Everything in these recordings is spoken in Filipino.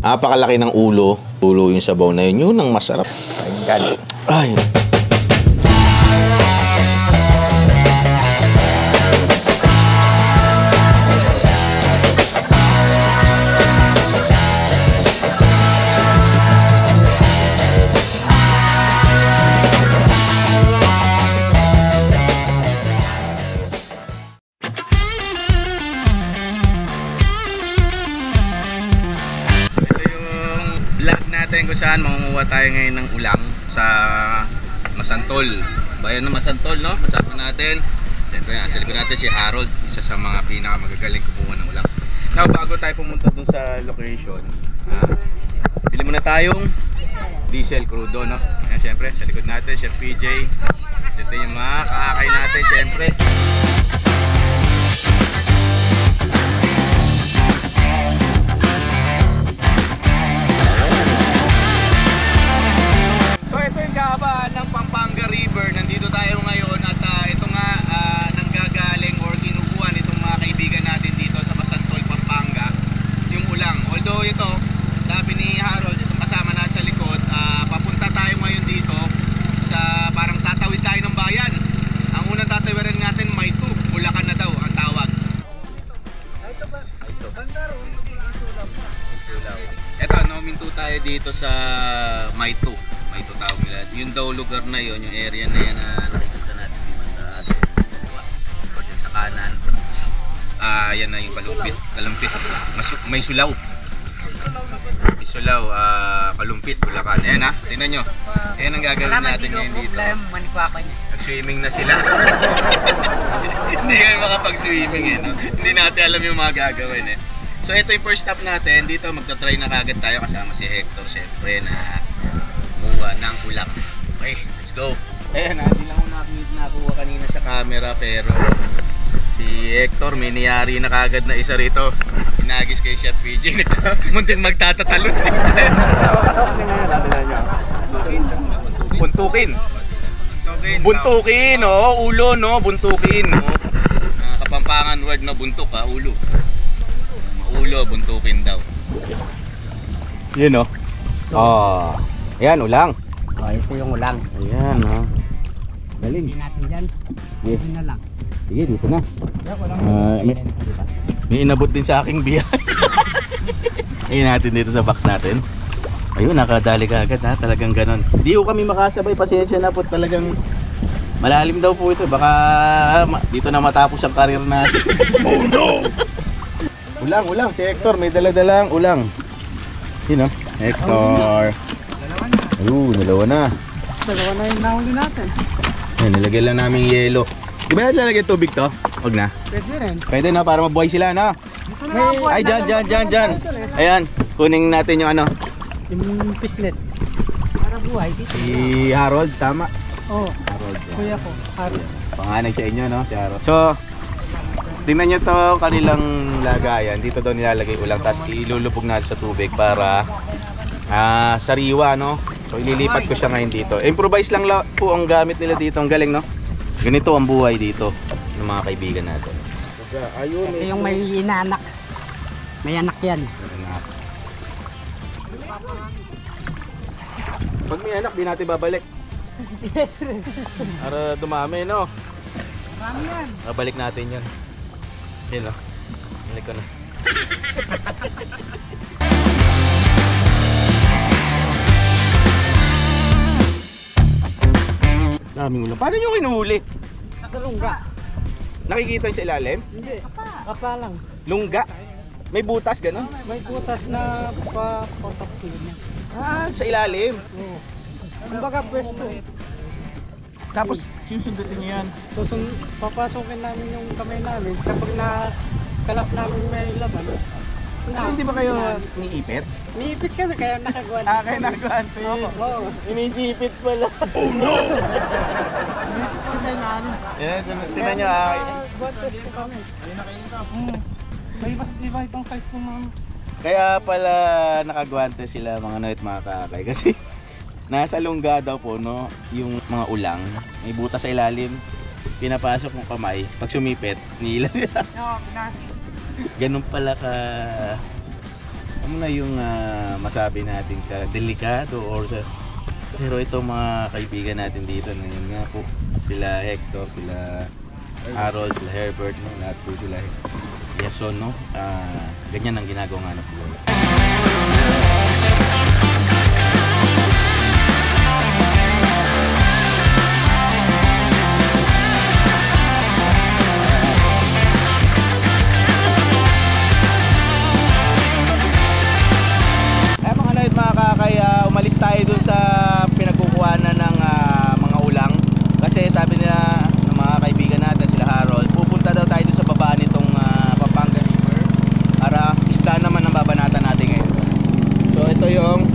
Napakalaki ng ulo. Ulo yung sabaw na yun. Yun ang masarap. Ay. Kung saan mangunguha tayo ngayon ng ulang sa Masantol, bayan ng Masantol, no? Kasama natin, siyempre nasa likod natin si Harold, isa sa mga pinakamagagaling kumuha ng ulang. Now, bago tayo pumunta dun sa location, bili muna tayong diesel crudo, no? Ayan, siyempre sa likod natin Chef PJ, dito yung mga kakakay natin, siyempre. Kahabaan ng Pampanga River, nandito tayo ngayon at ito nga nanggagaling or kinukuha nitong mga kaibigan natin dito sa Masantol, Pampanga, yung ulang. Although ito, sabi ni Harold, itong kasama natin sa likod, papunta tayo ngayon dito sa parang tatawid tayo ng bayan. Ang unang tatawiran natin, Mayto, Bulacan na daw ang tawag. Ito, no, minto tayo dito sa Mayto. Ito tawag nila. Yung daw lugar na yon, yung area na yan na nakikita natin dito sa kaliwa o sa kanan. Yan na yung kalumpit. May sulaw. May sulaw, kalumpit, Bulacan. Ayan ha, tingnan nyo. Ayan ang gagawin natin ngayon dito. Nag-swimming na sila. Hindi kayo makapag-swimming eh, no? Hindi natin alam yung mga gagawin eh. So ito yung first stop natin. Dito magta-try na kagad tayo kasama si Hector, syempre, na kumuha ng ulang. Okay, let's go. Ayan, hindi lang ako nakuha kanina sa camera, pero si Hector may niyari na kagad na isa rito. Inagis kay Chef PJ. Munting magtatatalon. Buntukin. Buntukin, no? Ulo, no? Buntukin, no? Kapampangan word na buntok, ha? Ulo. Ulo, buntukin daw. Yun, no? Oh. Ayan, ulang. Oh, ito yung ulang. Ayan, ha. Galing. Hindi natin dyan. Yes. Ito na lang. Sige, dito na. May inabot din sa aking biyahe. Ayun natin dito sa box natin. Ayun, nakadali ka agad, ha. Talagang ganon. Hindi ko kami makasabay. Pasensya na po. Talagang malalim daw po ito. Baka dito na matapos ang karir natin. Oh no! Ulang. Si Hector may daladalang ulang. Sino? Hector. Ayun, dalawa na. Dalawa na yung nahuli natin. Ayan, nilagyan lang namin yelo. Di ba lalagyan tubig to? Huwag na. Pwede rin. Pwede na, para mabuhay sila, no? Ay, dyan. Ayan, kunin natin yung ano. Yung pislet. Para buhay dito. Si Harold, tama? Oo. Harold. Kuya ko, Harold. Panganay sa inyo, no? Si Harold. So, tingnan nyo to, kanilang lagayan. Dito daw nilalagay ulang. Tapos ilulubog natin sa tubig para sariwa, no? So ililipat ko siya ngayon dito. Improvise lang po ang gamit nila dito. Ang galing, no? Ganito ang buhay dito ng mga kaibigan natin. Ayun, ito yung may inaanak. May anak yan. Pag may anak, di natin babalik. Para dumami, no? Marami yan. Babalik natin yun. Yun, no? Balik ko na. Daming ulang. Paano nyo kinuhuli? Sa lungga. Nakikita yung sa ilalim? Hindi. Kapa lang. Lungga? May butas, gano'n? May butas na papasok niya. Sa ilalim? Oo. Kumbaga pwesto. Tapos susundutin nyo yan? Papasokin namin yung kamay namin. Kapag nakalap namin may laban. Hindi ba kayo niipit? Niipit kami kaya nakagawan. Kaya nakagante. Oo. Inisipit pala. Oh no! Yan, tinan nyo Dito kami. May iba itong size po mga. Kaya pala nakagwante sila mga noit mga kakay. Kasi nasa lungga daw po, no, yung mga ulang. May butas sa ilalim. Pinapasok ng kamay. Pag sumipit, niilan nila. Ganun pala ka... Ano na yung masabi natin ka delikado or sa... Pero ito mga kaibigan natin dito, yun nga po, sila Hector, sila Harold, sila Herbert, no? Lahat po sila Yason, no? Ganyan ang ginagawa nga na po. Mga kakay, umalis tayo dun sa pinagkukuhanan ng mga ulang kasi sabi nila ng mga kaibigan natin sila Harold, pupunta daw tayo dun sa baba nitong Pampanga River para isda naman ang babanatan natin ngayon. So ito yung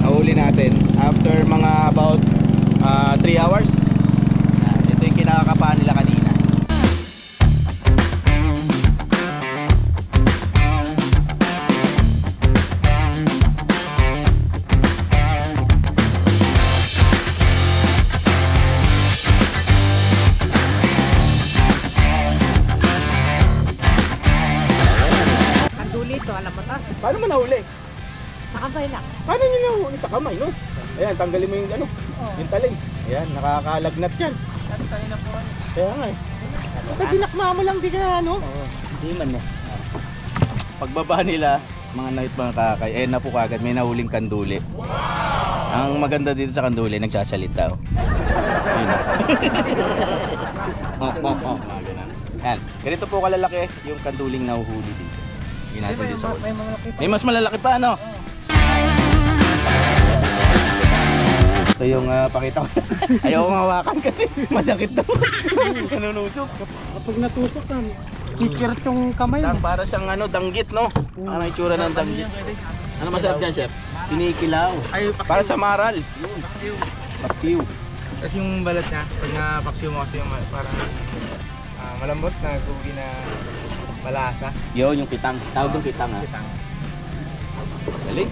nahuli natin after mga about 3 hours. Ito yung kinakakapahan nila kanina. Paano mo nahuli? Sa kamay lang. Paano nyo nahuli? Sa kamay, no? Ayan, tanggalin mo yung ano, yung taling. Ayan, nakakalagnat yan. Tayo na po. Kaya nga eh. Baka dinakma mo lang, di ka na, ano? Hindi man eh. Pagbaba nila, mga night mga kakay, na po kagad, may nahuling kanduli. Ang maganda dito sa kanduli, nagsasalita. Yun. Yan, ganito po kalalaki yung kanduling nahuhuli dito. Natin din sa may mas malalaki pa, ano? Ito yung pakita ko. Ayaw kong hawakan kasi masakit daw. Nanunusok. Kapag natusok ka, kikirat yung kamay mo. Para siyang ano, danggit, no? Ano yung itsura ng danggit? Ano masarap dyan, chef? Kinikilaw. Para sa maral. Paksiw. Paksiw. Kasi yung balat niya, pag napaksiw mo kasi yung parang malambot na gugi na malasa. Yun, yung pitang. Tawag yung pitang, ha? Pitang. Galing.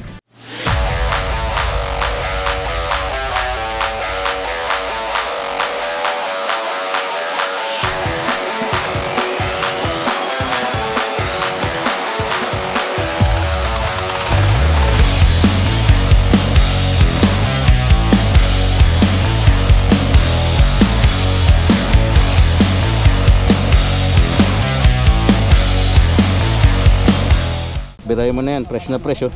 Biray mo na yan, fresh na fresh, oh.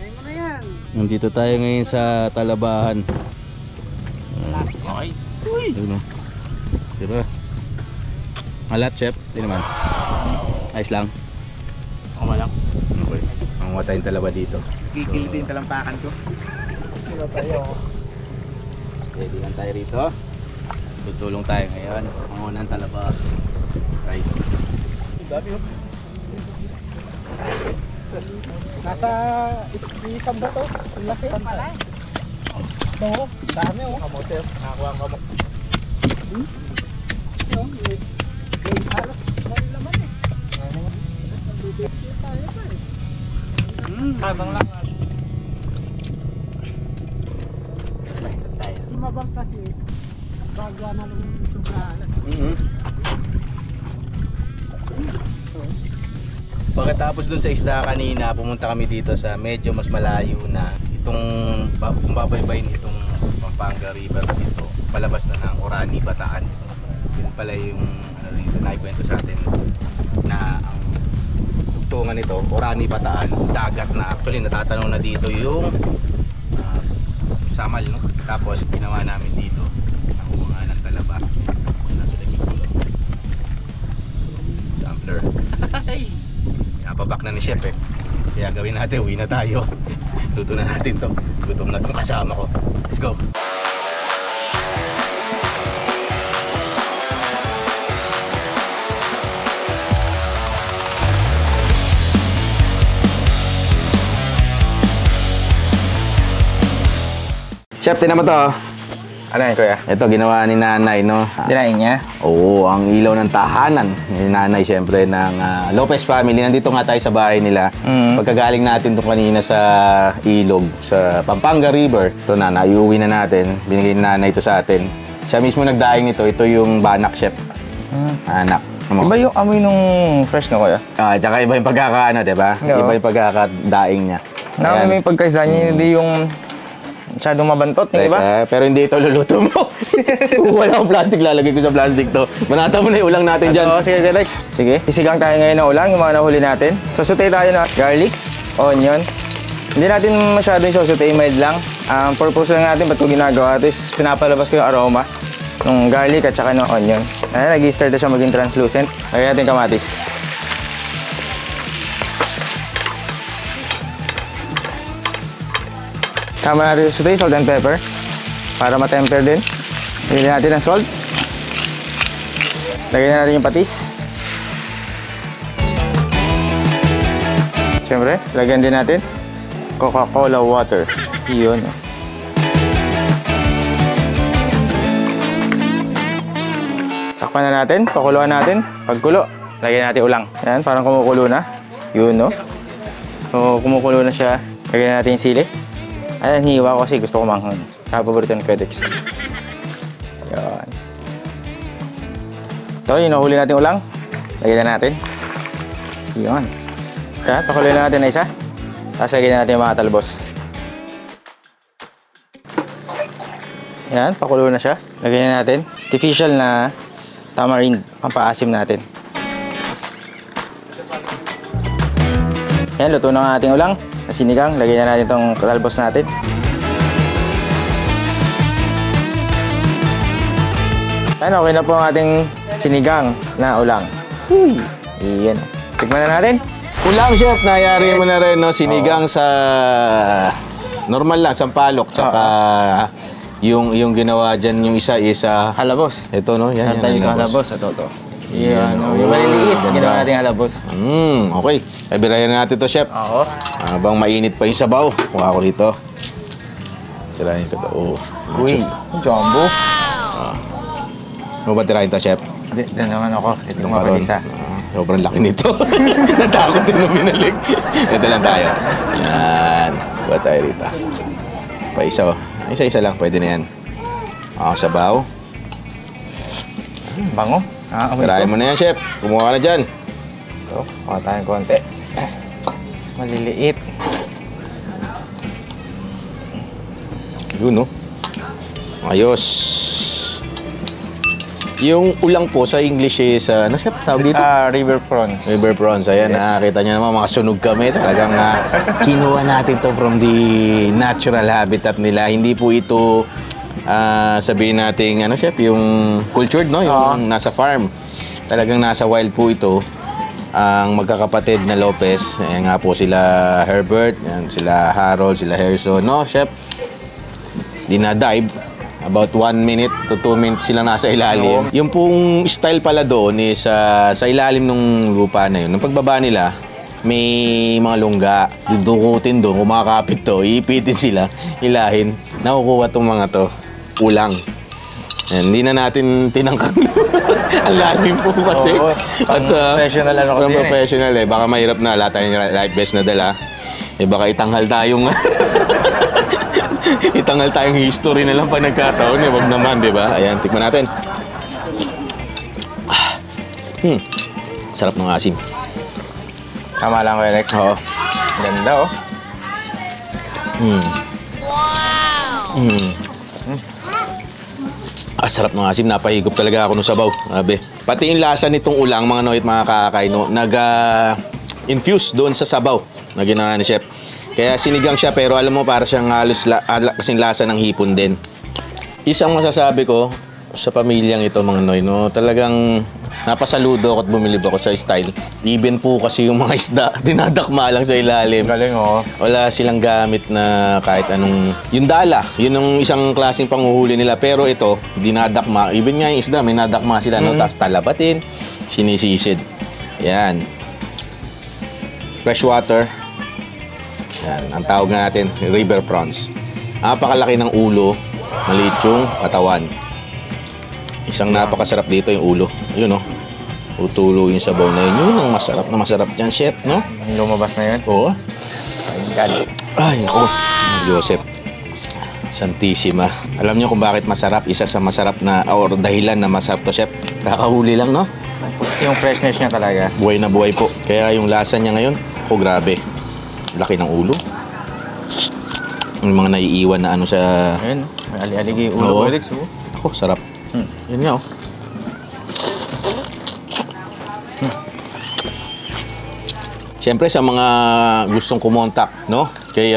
Nandito tayo ngayon sa Talabahan. Okay. Uy! Ano? Diba? Malat, chef? Hindi naman. Ayos lang. Okay lang. Okay. Manguha tayong talaba dito. Kikilitin yung talampakan ko. Sino tayo? Ready lang tayo rito. Tutulong tayo ngayon. Manguha ng talaba. Guys. Dami ho. Nasa isang bato. Ang laki. Oo. Dami ho. Kamote. Nakakuha ang kamote. May halos. May laman eh. Habang lang. Lumabang kasi. Bagla na lang yung subrahan. Pagkatapos dun sa isda kanina, pumunta kami dito sa medyo mas malayo na itong kung babaybayin itong Pampanga River dito, palabas na ng Orani, Bataan. Yun pala yung ano dito, naikwento sa atin na ang tugtungan nito, Orani, Bataan, dagat na. Actually natatanong na dito yung Samal, no? Tapos ginawa namin dito nakuha ng talaba. Nasa nagigulo sampler. Napabak na ni chef eh. Kaya gawin natin, uwi na tayo. Luto na natin to. Gutom na tong kasama ko. Let's go. Chef, tinan mo to. Ano yun, kuya? Ito, ginawa ni nanay, no? Dinain niya? Oo, ang ilaw ng tahanan. Ni nanay, siyempre, ng Lopez family. Nandito nga tayo sa bahay nila. Pagkagaling natin doon kanina sa ilog, sa Pampanga River. Ito na, naiuwi na natin. Binigay ni nanay ito sa atin. Siya mismo nagdaing nito. Ito yung banak, chef. Anak. Iba yung amoy nung fresh na kuya. Tsaka iba yung pagkakaano, diba? Oo. Iba yung pagkakadaing niya. Na may pagkaisa niya, hindi yung masyadong mabantot, yung iba. Pero hindi ito luluto mo. Wala akong plastic, lalagay ko sa plastic to. Manata mo na yung ulang natin dyan. Oo, sige, Lex. Sige, sisigang tayo ngayon ng ulang, yung mga nahuli natin. Sosutay tayo ng garlic, onion. Hindi natin masyadong sosutay, mild lang. Ang purpose lang natin, ba't ko ginagawa ito is pinapalabas ko yung aroma ng garlic at saka ng onion. Ayan, nag-start na siya maging translucent. Lagyan natin kamatis. Sama natin sa salt and pepper para ma-temper din. Lagyan natin ng salt. Lagyan natin yung patis. Siyempre, lagyan din natin Coca-Cola water. Iyon. Takpan na natin, pakuluan natin. Pagkulo, lagyan natin ulang. Yan, parang kumukulo na. Yun, no? So, kumukulo na siya. Lagyan natin yung sili. Ayan, hiwa ko kasi gusto ko manghang. Paborito ni Quedex. Yan. Ito, yung nahuli natin ulang. Lagyan na natin. Yan. Kaya, pakuloy na natin na isa. Tapos lagyan na natin yung mga talbos. Yan, pakulo na siya. Lagyan na natin. Artificial na tamarind. Pampaasim natin. Yan, luto na ang ating ulang. Na sinigang. Lagyan na natin itong talbos natin. Yan, okay na po ang ating sinigang na ulang. Uy! Yan. Tikman na natin. Ulang, chef, nayari mo na rin, no? Sinigang sa normal lang, sampalok. Tsaka yung ginawa dyan, yung isa is Halabos. ito, no? Yan, Tayo yung halabos. Ito, ito. Yan. Yung maliliit. Ginawa natin halabos. Okay. Birayan na natin to, chef. Oo. Habang mainit pa yung sabaw. Kuha ko rito. Sirahin ko to. Uy, jumbo. Ano ba tirahin to, chef? Diyan naman ako. Ito nga pag isa. Sobrang laki nito. Natakot din nung binalik. Ito lang tayo. Yan. Kuha tayo rito. Pa isa, oh. Isa-isa lang. Pwede na yan. Sabaw. Bango. Tirahin mo na yan, chef. Kumuha ka na dyan. Ito, kuha tayong konti. Maliliit. Yun, no? Ayos. Yung ulang po sa English is, ano siya tawag dito? River prawns. River prawns. Ayan, Yes. nakakita nyo naman, mga sunog kami. Talagang kinuha natin to from the natural habitat nila. Hindi po ito, sabihin natin, ano chef, yung cultured, no? Yung nasa farm. Talagang nasa wild po ito. Ang magkakapatid na Lopez, ayan nga po sila Herbert, ayan, sila Harold, sila Harrison. No, chef? Dinadive. About 1 minute to 2 minutes sila nasa ilalim. Yung pong style pala doon is sa ilalim ng lupa na yun. Nung pagbaba nila, may mga lungga. Dudukutin doon, kumakapit to, iipitin sila, ilahin. Nakukuha tong mga to, ulang. Yan, hindi na natin tinangkang. Ang lalim po kasi. Oo, professional ano kasi professional eh. Baka mahirap na lahat tayong life vest na dala. Baka itanghal tayong itangal tayong history na lang pa nagkataon. Wag naman, di ba? Ayan, tikman natin. Sarap ng asim. Tama lang ko, Alex. Oo. Ganda, oh. Sarap ng asim. Napahigop talaga ako ng sabaw. Sabi. Pati yung lasa nitong ulang, mga noy at mga kakakaino, nag-infuse doon sa sabaw na ginawa ni chef. Kaya sinigang siya, pero alam mo, para siyang halos kasing lasa ng hipon din. Isang masasabi ko sa pamilyang ito, mga noy, no, talagang napasaludo ako at bumilib ako sa style. Even po kasi yung mga isda, dinadakma lang sa ilalim. Galing, oh. Wala silang gamit na kahit anong... Yung dala, yun ang isang klaseng panghuhuli nila. Pero ito, dinadakma. Even nga yung isda, may nadakma sila, no? Tapos talabatin, sinisisid. Yan. Freshwater. Yan, ang tawag nga natin, river prawns. Napakalaki ng ulo, maliit yung katawan. Isang napakasarap dito yung ulo. Yun, no? Tutulo yung sabaw na yun. Yun ang masarap dyan, chef, no? Lumabas na yun. Oo. God. Ay, ako. Joseph. Santissima. Alam niyo kung bakit masarap? Isa sa masarap na, or dahilan na masarap to, chef. Kakahuli lang, no? yung freshness niya talaga. Buhay na buhay po. Kaya yung lasa niya ngayon, grabe. Laki ng ulo. Yung mga naiiwan na ano sa... Ayun, may ali-aligi yung ulo Oo. ko, Alex. Oh. Ako, sarap. Yan nga, oh. Siyempre sa mga gustong kumontak, no? Kay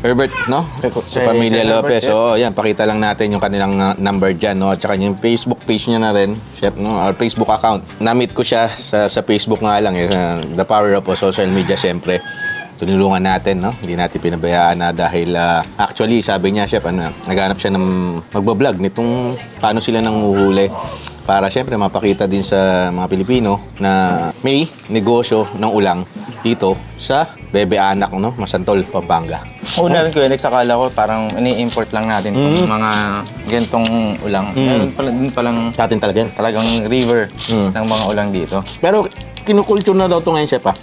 Herbert, no? Sa Pamilya Sir Herbert, Lopez. yes. Oo, yan, pakita lang natin yung kanilang number dyan, no? At saka yung Facebook page niya na rin, chef, no? Or Facebook account. Na-meet ko siya sa Facebook nga lang, eh, the power of social media, siyempre. Tunulungan natin, no? Hindi natin pinabayaan na dahil actually, sabi niya, chef, naghanap siya ng magbablog nitong paano sila nanguhuli para siyempre mapakita din sa mga Pilipino na may negosyo ng ulang dito sa Bebe Anak, no? Masantol, Pampanga. Una rin ko, Alex, akala ko parang ini-import lang natin yung mga gantong ulang. Meron pala din palang Sa atin talaga yan. talagang river ng mga ulang dito. Pero kinukulture na daw ito ngayon, chef, ah.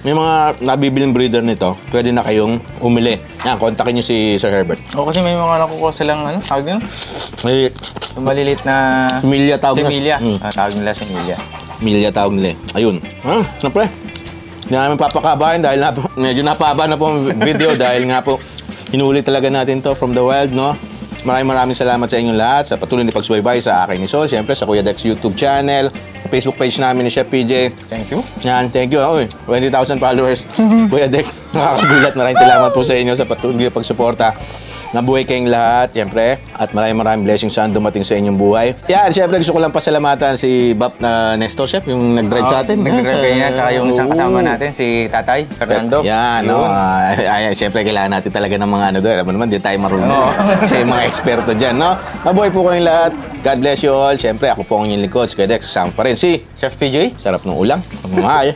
May mga nabibiling breeder nito, pwede na kayong umili. Yan, kontakin niyo si Sir Herbert. O kasi may mga nakukuha silang, ano, tawag nila? May Yung maliliit na... Similya tawag na. Similya. Tawag nila similya. Milya tawag nila. Ayun. Siyempre, hindi namin papakabahin dahil medyo napaba na po ang video dahil nga po hinuli talaga natin to from the wild, no? Maraming salamat sa inyong lahat sa patuloy na pagsubaybay sa akin ni Sol. Siyempre sa Kuya Dex YouTube channel, sa Facebook page namin ni Chef PJ. Thank you. Yan, thank you. Oy, 20,000 followers. Kuya Dex, nakakagulat. Maraming salamat po sa inyo sa patuloy na pagsuporta. Nabuhay kayong lahat, siyempre. At maraming blessings saan dumating sa inyong buhay. Yan, siyempre gusto ko lang pasalamatan si Bap na Nestor, Chef, yung nag-drive sa atin. Nag-drive kanina, tsaka yung isang kasama natin, si Tatay, Fernando. Yan, no? Yun. Siyempre, kailangan natin talaga ng mga ano doon. Alam mo naman, di tayo marunong. Siya yung mga eksperto dyan, no? Mabuhay po kayong lahat. God bless you all. Siyempre, ako po ang inyong lingkod. Si Kuya Dex, kasama pa rin si Chef PJ. Sarap ng ulang. Bye.